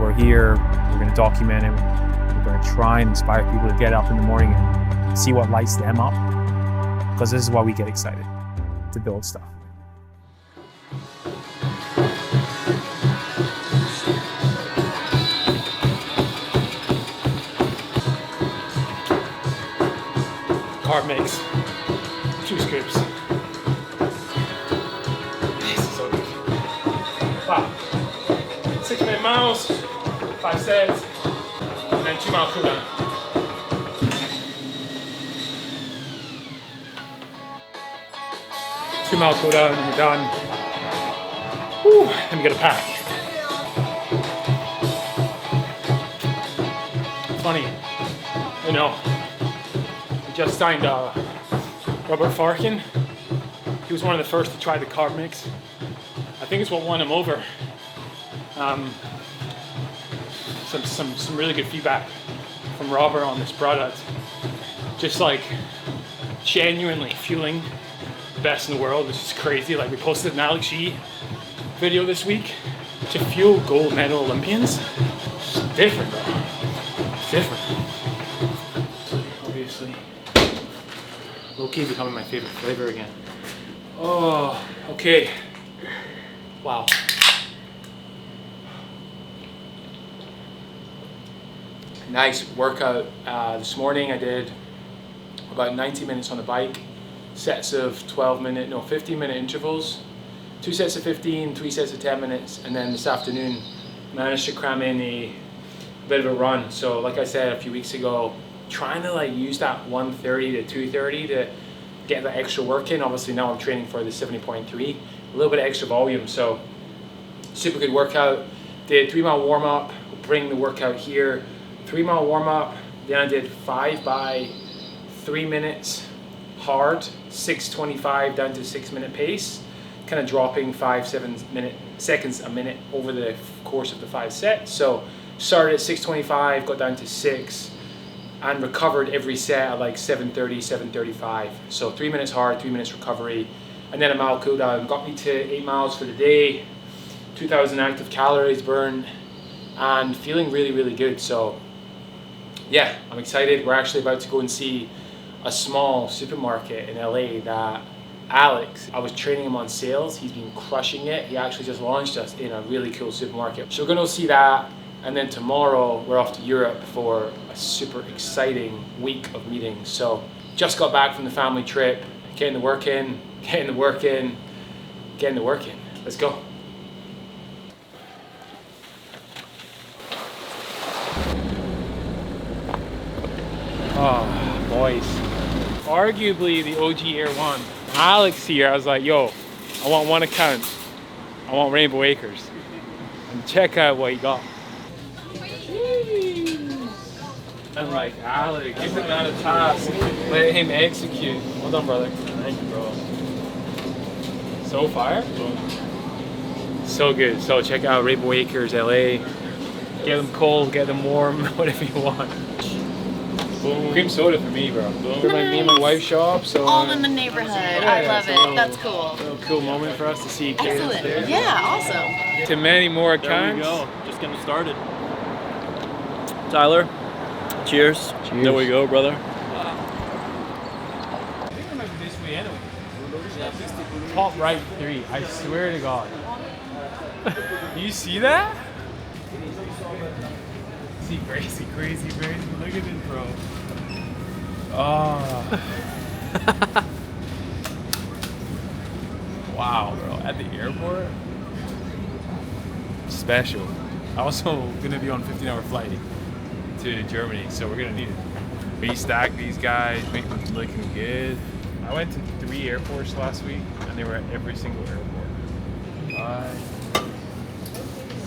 We're here, we're going to document it, we're going to try and inspire people to get up in the morning and see what lights them up, because this is why we get excited, to build stuff. Carb mix, 2 scoops. This is so good. Wow. 6-minute miles, 5 sets, and then 2-mile cooldown. Two-mile cooldown and you're done. Whew, let me get a pack. Funny, you know, we just signed Robert Farkin. He was one of the first to try the carb mix. I think it's what won him over. Some really good feedback from Robert on this product. Just like genuinely feeling the best in the world, which is crazy. Like we posted an Alex G video this week. To fuel gold medal Olympians, it's different, bro. It's different. Obviously, low-key becoming my favorite flavor again. Oh, okay. Wow. Nice workout. This morning I did about 90 minutes on the bike, sets of 15-minute intervals, 2 sets of 15, 3 sets of 10 minutes, and then this afternoon managed to cram in a bit of a run. So like I said a few weeks ago, trying to like use that 130 to 230 to get that extra work in. Obviously now I'm training for the 70.3, a little bit of extra volume, so super good workout. Did 3-mile warm-up, bring the workout here. 3-mile warm-up, then I did 5 by 3 minutes hard, 6:25 down to 6-minute pace, kind of dropping 5-7 seconds a minute over the course of the 5 sets. So started at 6:25, got down to 6, and recovered every set at like 7:30, 7:35. So 3 minutes hard, 3 minutes recovery, and then a mile cool down. Got me to 8 miles for the day, 2,000 active calories burned, and feeling really, really good. So yeah, I'm excited. We're actually about to go and see a small supermarket in LA that Alex, I was training him on sales. He's been crushing it. He actually just launched us in a really cool supermarket. So we're gonna go see that. And then tomorrow we're off to Europe for a super exciting week of meetings. So just got back from the family trip, getting the work in, getting the work in, getting the work in. Let's go. Oh, boys. Arguably the OG Air One. Alex here, I was like, yo, I want one account. I want Rainbow Acres. And check out what he got. And like, Alex, give him that a task. Let him execute. Well done, brother. Thank you, bro. So fire? So good. So check out Rainbow Acres, LA. Get them cold, get them warm, whatever you want. Boom. Cream soda for me, bro. Boom. For me and my wife's shop, so all in the neighborhood. Yeah, I love it. That's cool. A little cool moment for us to see kids there. Yeah, awesome. To many more accounts. There we go. Just getting started. Tyler, cheers. Cheers. There we go, brother. I think I might be this way anyway. Top right 3. I swear to God. You see that? See, crazy. Look at this, bro. Oh. Wow, bro. At the airport? Special. Also gonna be on a 15-hour flight to Germany, so we're gonna need it. Restack these guys, make them looking good. I went to 3 airports last week, and they were at every single airport. 5,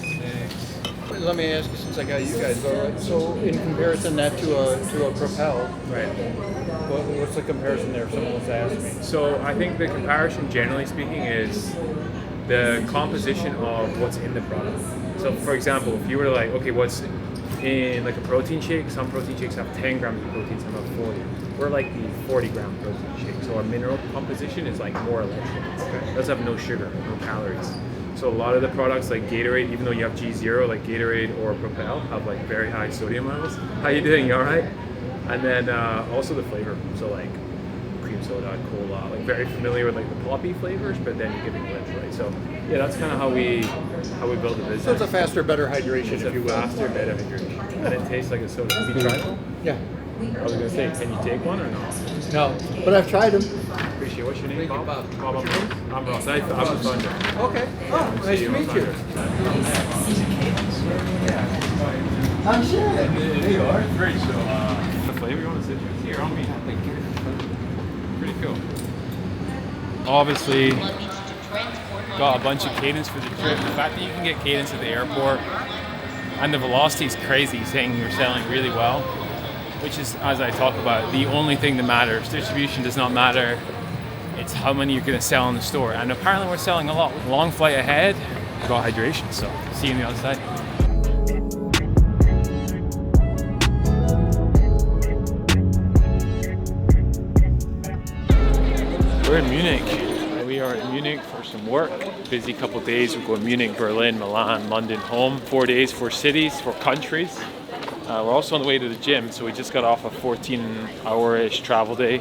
6. Let me ask you, since I got you guys, so in comparison that to a Propel, Right. what's the comparison there? If someone wants to ask me. So I think the comparison, generally speaking, is the composition of what's in the product. So for example, if you were to like, okay, what's in like a protein shake, some protein shakes have 10 grams of protein, some have 40. We're like the 40-gram protein shake. So our mineral composition is like more electrolytes. Okay? It does have no sugar, no calories. So So a lot of the products like Gatorade, even though you have G0, like Gatorade or Propel, have like very high sodium levels. How you doing? You all right? And then also the flavor. So like cream soda, cola, like very familiar with like the poppy flavors, but then you're giving lids, right? So yeah, that's kind of how we build the business. So it's a faster, better hydration, It's if you a will. faster, better hydration. And it tastes like a soda. Have you tried one? Yeah. I was gonna say, can you take one or no? No, but I've tried them. Appreciate it. What's your name, Bob? Bob. Bob, I'm Ross. I'm a thunder. Okay. Oh, nice to meet you. I'm Shannon. There you are. Great. So, the flavor you want to sit here on me? Pretty cool. Obviously, got a bunch of cadence for the trip. The fact that you can get cadence at the airport and the velocity is crazy, saying you're selling really well, which is, as I talk about, the only thing that matters. Distribution does not matter. It's how many you're going to sell in the store. And apparently we're selling a lot. Long flight ahead, we've got hydration. So see you on the other side. We're in Munich. We are in Munich for some work. Busy couple of days. We're going Munich, Berlin, Milan, London, home. 4 days, 4 cities, 4 countries. We're also on the way to the gym, so we just got off a 14-hour-ish travel day,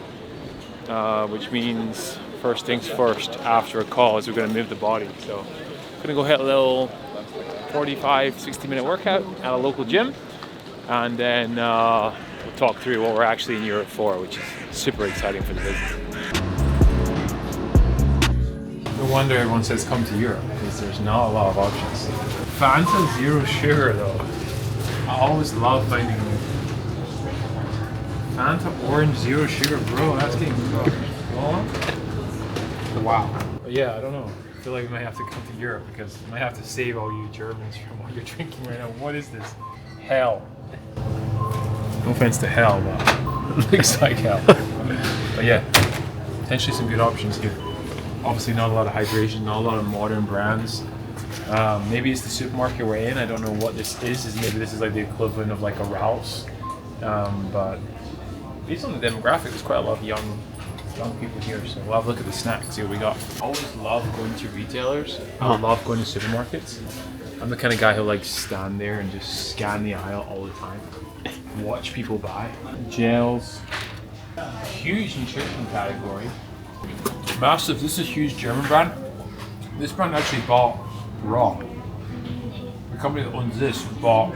which means first things first after a call is we're going to move the body. So I'm going to go hit a little 45, 60-minute workout at a local gym, and then we'll talk through what we're actually in Europe for, which is super exciting for the business. No wonder everyone says come to Europe, because there's not a lot of options. Fanta Zero Sugar though. I always love finding Fanta Orange Zero Sugar, bro. That's getting wow. But yeah, I don't know. I feel like we might have to come to Europe because I might have to save all you Germans from what you're drinking right now. What is this? Hell. No offense to hell, but it looks like hell. But yeah, potentially some good options here. Obviously not a lot of hydration, not a lot of modern brands. Maybe it's the supermarket we're in. I don't know what this is. Maybe this is like the equivalent of like a Ralph's. But based on the demographic, there's quite a lot of young people here. So we'll have a look at the snacks, see what we got. I always love going to retailers. I love going to supermarkets. I'm the kind of guy who likes stand there and just scan the aisle all the time. Watch people buy. Gels. Huge nutrition category. Massive. This is a huge German brand. This brand actually bought Raw. The company that owns this bought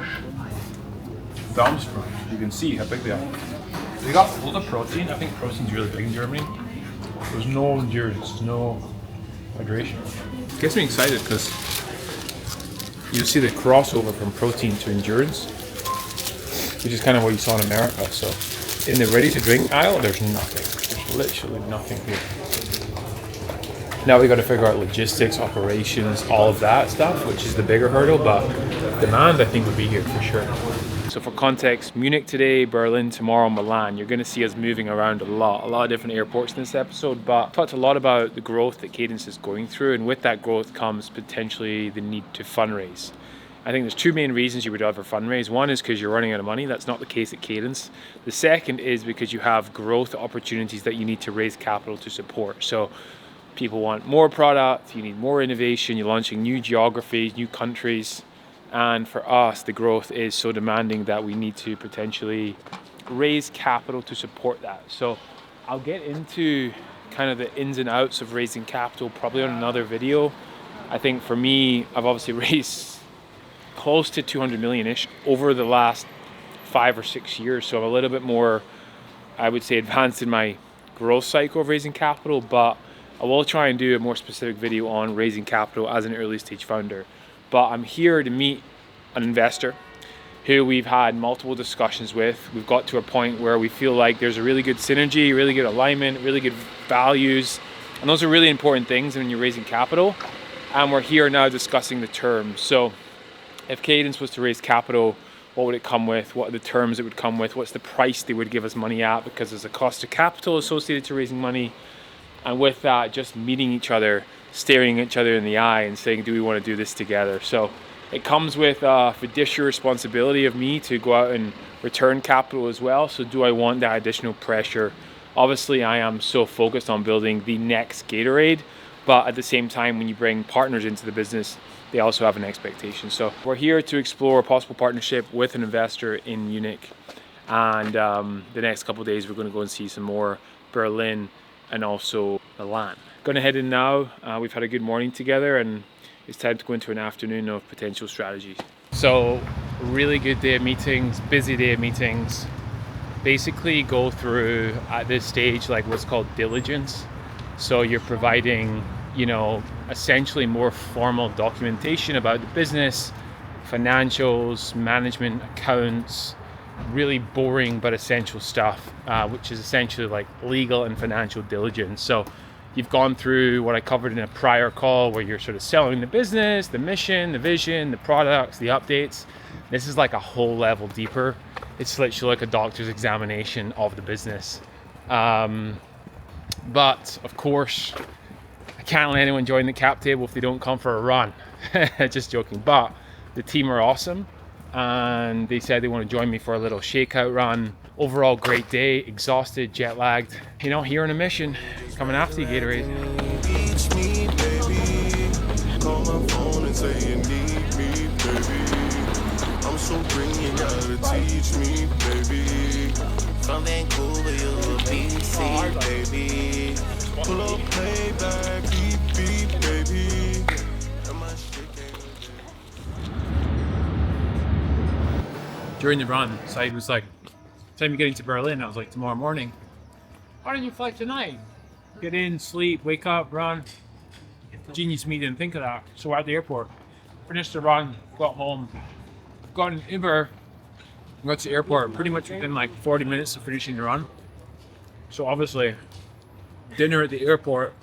Darmstrang. You can see how big they are. They got a lot of protein. I think protein's really big in Germany. There's no endurance, no hydration. It gets me excited because you see the crossover from protein to endurance, which is kind of what you saw in America. So in the ready to drink aisle, there's nothing. There's literally nothing here. Now we got to figure out logistics, operations, all of that stuff, which is the bigger hurdle, but demand I think would be here for sure. So for context, Munich today, Berlin tomorrow, Milan. You're going to see us moving around a lot of different airports in this episode, but I talked a lot about the growth that Cadence is going through, and with that growth comes potentially the need to fundraise. I think there's 2 main reasons you would ever fundraise. One is because you're running out of money. That's not the case at Cadence. The second is because you have growth opportunities that you need to raise capital to support. So people want more product, you need more innovation, you're launching new geographies, new countries. And for us, the growth is so demanding that we need to potentially raise capital to support that. So I'll get into kind of the ins and outs of raising capital probably on another video. I think for me, I've obviously raised close to 200 million-ish over the last 5 or 6 years. So I'm a little bit more, I would say, advanced in my growth cycle of raising capital, but I will try and do a more specific video on raising capital as an early stage founder. But I'm here to meet an investor who we've had multiple discussions with. We've got to a point where we feel like there's a really good synergy, really good alignment, really good values. And those are really important things when you're raising capital. And we're here now discussing the terms. So if Cadence was to raise capital, what would it come with? What are the terms it would come with? What's the price they would give us money at? Because there's a cost of capital associated to raising money. And with that, just meeting each other, staring each other in the eye and saying, do we want to do this together? So it comes with fiduciary responsibility of me to go out and return capital as well. So do I want that additional pressure? Obviously, I am so focused on building the next Gatorade But at the same time, when you bring partners into the business, they also have an expectation. So we're here to explore a possible partnership with an investor in Munich. And the next couple of days, we're going to go and see some more Berlin and also Milan. Going to head in now. We've had a good morning together, and it's time to go into an afternoon of potential strategies. So really good day of meetings, busy day of meetings. Basically go through at this stage like what's called diligence. So you're providing, essentially more formal documentation about the business, financials, management, accounts, really boring but essential stuff, which is essentially like legal and financial diligence. So you've gone through what I covered in a prior call where you're sort of selling the business, the mission, the vision, the products, the updates. This is like a whole level deeper. It's literally like a doctor's examination of the business. But of course, I can't let anyone join the cap table if they don't come for a run. Just joking. But the team are awesome, and they said they want to join me for a little shakeout run. Overall, great day, exhausted, jet lagged. Here on a mission, coming after you, Gatorade. Reach me, baby. Call my phone and say you need me, baby. I'm so green, you gotta teach me, baby. From Vancouver, you're a BC, baby. Pull up, play back, beep, beep, baby. Am I During the run, Said was like, time you're getting to Berlin. I was like, tomorrow morning. Why don't you fly tonight? Get in, sleep, wake up, run. Genius me didn't think of that. So we're at the airport, finished the run, got home, got an Uber, got to the airport pretty much within like 40 minutes of finishing the run. So obviously, dinner at the airport,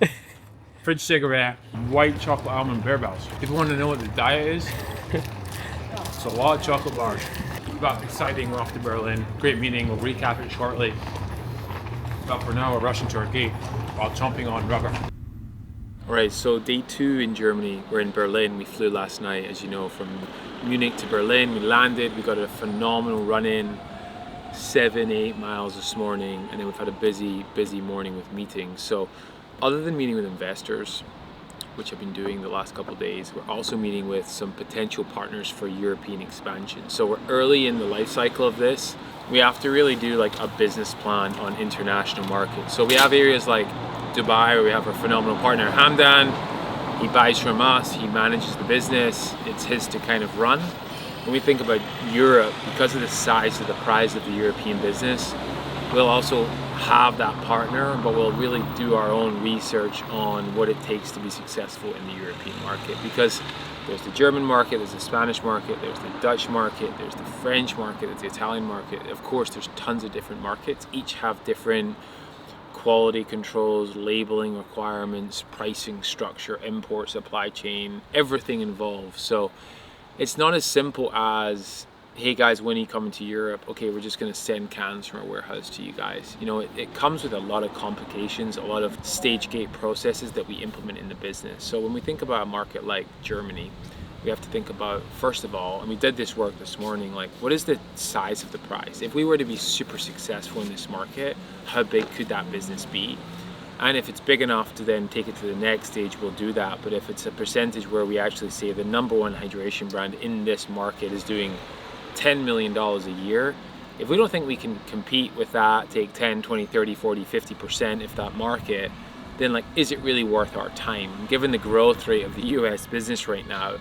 fridge cigarette, white chocolate almond Bear Bells. If you want to know what the diet is, it's a lot of chocolate bars. But exciting, we're off to Berlin. Great meeting, we'll recap it shortly. But for now, we're rushing to our gate while chomping on rubber. Alright, so day 2 in Germany. We're in Berlin. We flew last night, as you know, from Munich to Berlin. We landed, we got a phenomenal run in, 7-8 miles this morning, and then we've had a busy morning with meetings. So other than meeting with investors, which I've been doing the last couple of days, we're also meeting with some potential partners for European expansion. So we're early in the life cycle of this. We have to really do like a business plan on international markets. So we have areas like Dubai, where we have our phenomenal partner Hamdan. He buys from us, he manages the business, it's his to kind of run. When we think about Europe, because of the size of the prize of the European business, we'll also have that partner, but we'll really do our own research on what it takes to be successful in the European market. Because there's the German market, there's the Spanish market, there's the Dutch market, there's the French market, there's the Italian market. Of course, there's tons of different markets. Each have different quality controls, labeling requirements, pricing structure, import, supply chain, everything involved. So it's not as simple as, hey guys, when are you coming to Europe? Okay, we're just going to send cans from our warehouse to you guys. It comes with a lot of complications, a lot of stage gate processes that we implement in the business. So when we think about a market like Germany, we have to think about, first of all, and we did this work this morning, like what is the size of the prize? If we were to be super successful in this market, how big could that business be? And if it's big enough to then take it to the next stage, we'll do that. But if it's a percentage where we actually say the number one hydration brand in this market is doing $10 million a year, if we don't think we can compete with that, take 10, 20, 30, 40, 50% of that market, then like, is it really worth our time? Given the growth rate of the US business right now,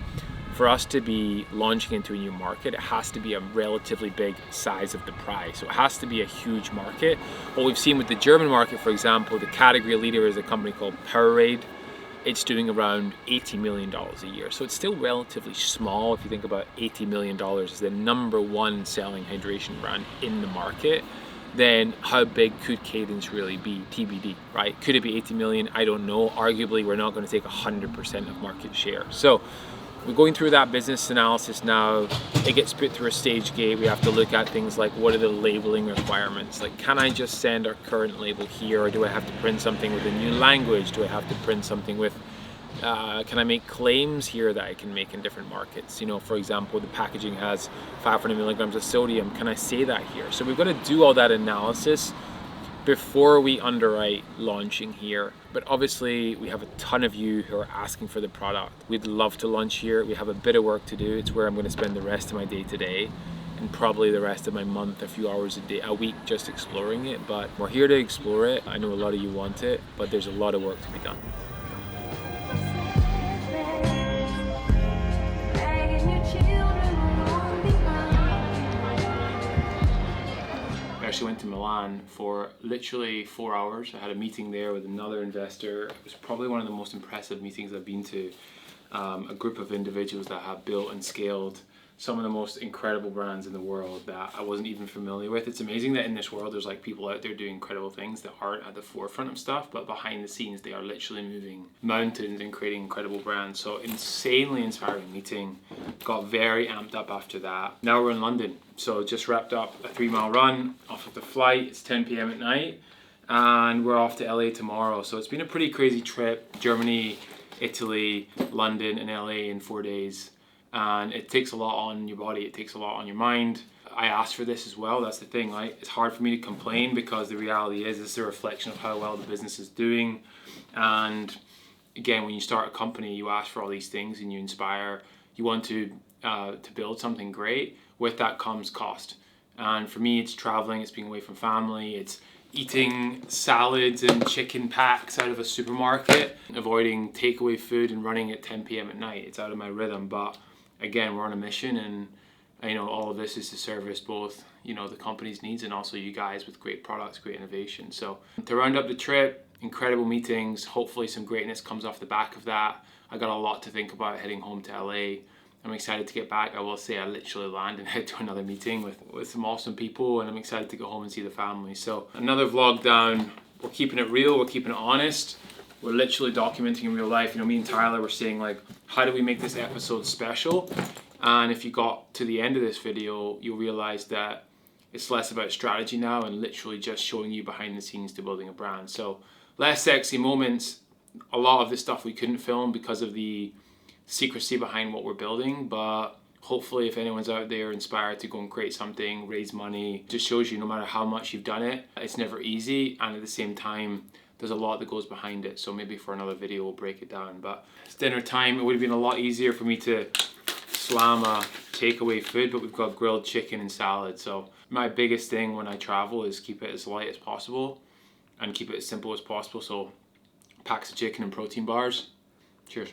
for us to be launching into a new market, it has to be a relatively big size of the prize. So it has to be a huge market. What we've seen with the German market, for example, the category leader is a company called Powerade. It's doing around $80 million a year. So it's still relatively small if you think about $80 million as the number one selling hydration brand in the market. Then how big could Cadence really be? TBD, right? Could it be 80 million? I don't know. Arguably, we're not going to take 100% of market share. So we're going through that business analysis now. It gets put through a stage gate. We have to look at things like, what are the labeling requirements? Like, can I just send our current label here, or do I have to print something with a new language? Do I have to print something with, can I make claims here that I can make in different markets? For example, the packaging has 500 milligrams of sodium. Can I say that here? So we've got to do all that analysis before we underwrite launching here. But obviously we have a ton of you who are asking for the product. We'd love to launch here. We have a bit of work to do. It's where I'm going to spend the rest of my day today and probably the rest of my month, a few hours a week just exploring it. But we're here to explore it. I know a lot of you want it, but there's a lot of work to be done. I actually went to Milan for literally 4 hours. I had a meeting there with another investor. It was probably one of the most impressive meetings I've been to. A group of individuals that have built and scaled some of the most incredible brands in the world that I wasn't even familiar with. It's amazing that in this world there's like people out there doing incredible things that aren't at the forefront of stuff, but behind the scenes they are literally moving mountains and creating incredible brands. So insanely inspiring meeting. Got very amped up after that. Now we're in London. So just wrapped up a 3-mile run off of the flight. It's 10 p.m. at night and we're off to LA tomorrow. So it's been a pretty crazy trip. Germany, Italy, London and LA in 4 days. And it takes a lot on your body, it takes a lot on your mind. I asked for this as well, that's the thing, right? It's hard for me to complain because the reality is it's a reflection of how well the business is doing. And again, when you start a company, you ask for all these things and you inspire, you want to build something great. With that comes cost. And for me, it's traveling, it's being away from family, it's eating salads and chicken packs out of a supermarket, avoiding takeaway food and running at 10 p.m. at night. It's out of my rhythm, but again, we're on a mission and you know, all of this is to service both, you know, the company's needs and also you guys with great products, great innovation. So to round up the trip, incredible meetings, hopefully some greatness comes off the back of that. I got a lot to think about heading home to LA. I'm excited to get back. I will say I literally land and head to another meeting with some awesome people and I'm excited to go home and see the family. So another vlog down. We're keeping it real, we're keeping it honest. We're literally documenting in real life. You know, me and Tyler were saying like, how do we make this episode special? And if you got to the end of this video, you'll realize that it's less about strategy now and literally just showing you behind the scenes to building a brand. So less sexy moments. A lot of this stuff we couldn't film because of the secrecy behind what we're building, but hopefully if anyone's out there inspired to go and create something, raise money, just shows you no matter how much you've done it, it's never easy, and at the same time there's a lot that goes behind it. So maybe for another video we'll break it down. But it's dinner time. It would have been a lot easier for me to slam a takeaway food, but we've got grilled chicken and salad. So my biggest thing when I travel is keep it as light as possible and keep it as simple as possible. So packs of chicken and protein bars. Cheers.